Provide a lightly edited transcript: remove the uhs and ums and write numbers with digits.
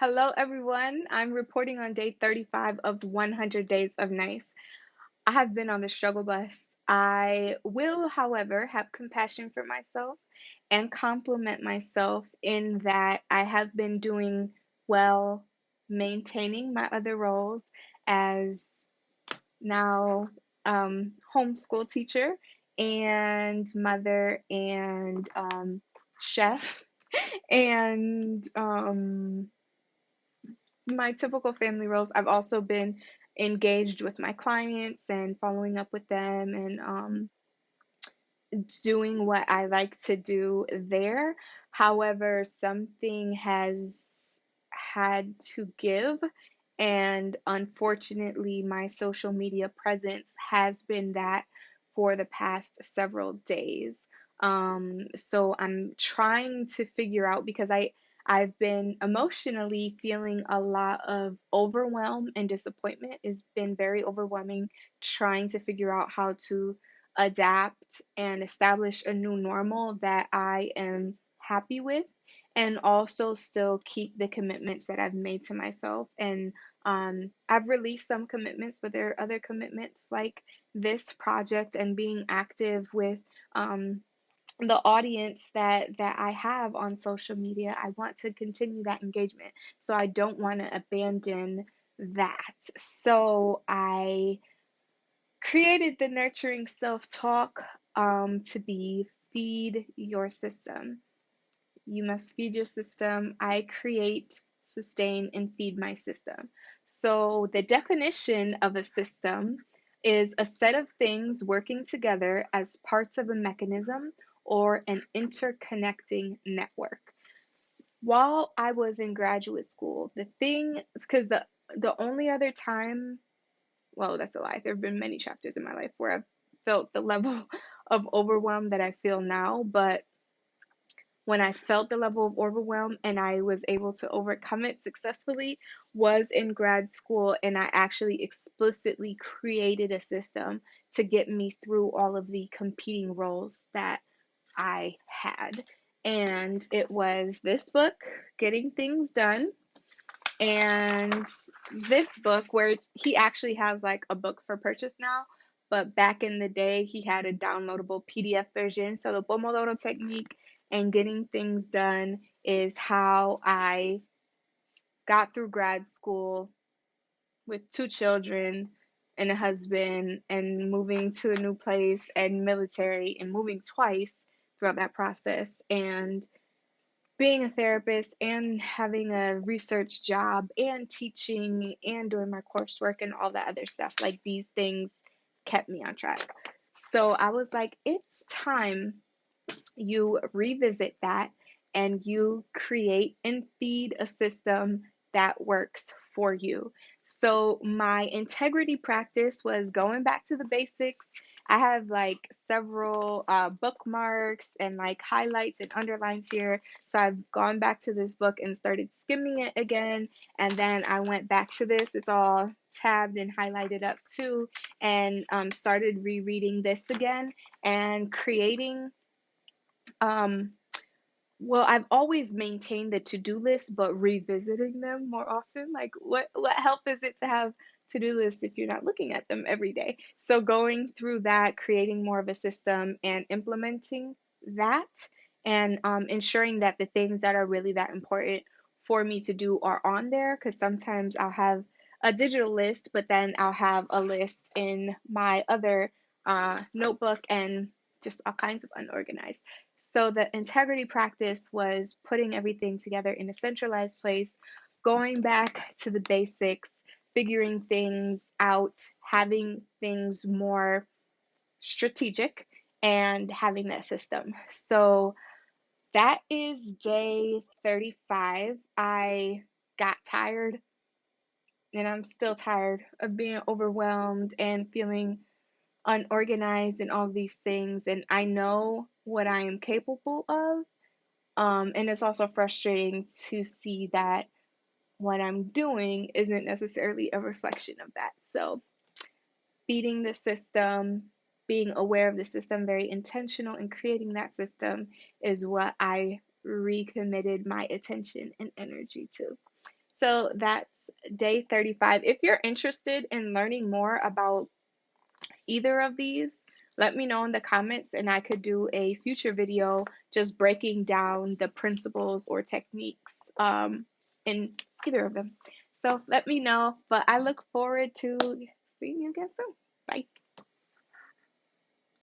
Hello, everyone. I'm reporting on day 35 of 100 Days of Nice. I have been on the struggle bus. I will, however, have compassion for myself and compliment myself in that I have been doing well maintaining my other roles as now homeschool teacher and mother and chef and my typical family roles. I've also been engaged with my clients and following up with them and doing what I like to do there. However, something has had to give, and unfortunately, my social media presence has been that for the past several days. So I'm trying to figure out because I've been emotionally feeling a lot of overwhelm and disappointment. It's been very overwhelming trying to figure out how to adapt and establish a new normal that I am happy with, and also still keep the commitments that I've made to myself. And I've released some commitments, but there are other commitments like this project and being active with the audience that I have on social media. I want to continue that engagement, so I don't want to abandon that. So I created the nurturing self talk to be feed your system. You must feed your system. I create, sustain, and feed my system. So, the definition of a system is a set of things working together as parts of a mechanism or an interconnecting network. While I was in graduate school, the thing, because the only other time, well, that's a lie. There have been many chapters in my life where I've felt the level of overwhelm that I feel now, but when I felt the level of overwhelm and I was able to overcome it successfully was in grad school, and I actually explicitly created a system to get me through all of the competing roles that I had. And it was this book, Getting Things Done, and this book, where he actually has like a book for purchase now, but back in the day, he had a downloadable PDF version. So the Pomodoro technique and getting things done is how I got through grad school with two children and a husband and moving to a new place and military and moving twice throughout that process. And being a therapist and having a research job and teaching and doing my coursework and all that other stuff, like these things kept me on track. So I was like, it's time you revisit that and you create and feed a system that works for you. So my integrity practice was going back to the basics. I have like several bookmarks and like highlights and underlines here. So I've gone back to this book and started skimming it again. And then I went back to this. It's all tabbed and highlighted up too. And started rereading this again and creating um, well, I've always maintained the to-do list, but revisiting them more often. Like, what help is it to have to-do lists if you're not looking at them every day? So going through that, creating more of a system and implementing that, and ensuring that the things that are really that important for me to do are on there. Because sometimes I'll have a digital list, but then I'll have a list in my other notebook and just all kinds of unorganized. So the integrity practice was putting everything together in a centralized place, going back to the basics, figuring things out, having things more strategic, and having that system. So that is day 35. I got tired, and I'm still tired of being overwhelmed and feeling unorganized and all these things. And I know what I am capable of. And it's also frustrating to see that what I'm doing isn't necessarily a reflection of that. So, feeding the system, being aware of the system, very intentional in creating that system is what I recommitted my attention and energy to. So that's day 35. If you're interested in learning more about either of these, let me know in the comments and I could do a future video just breaking down the principles or techniques in either of them. So let me know, but I look forward to seeing you again soon. Bye.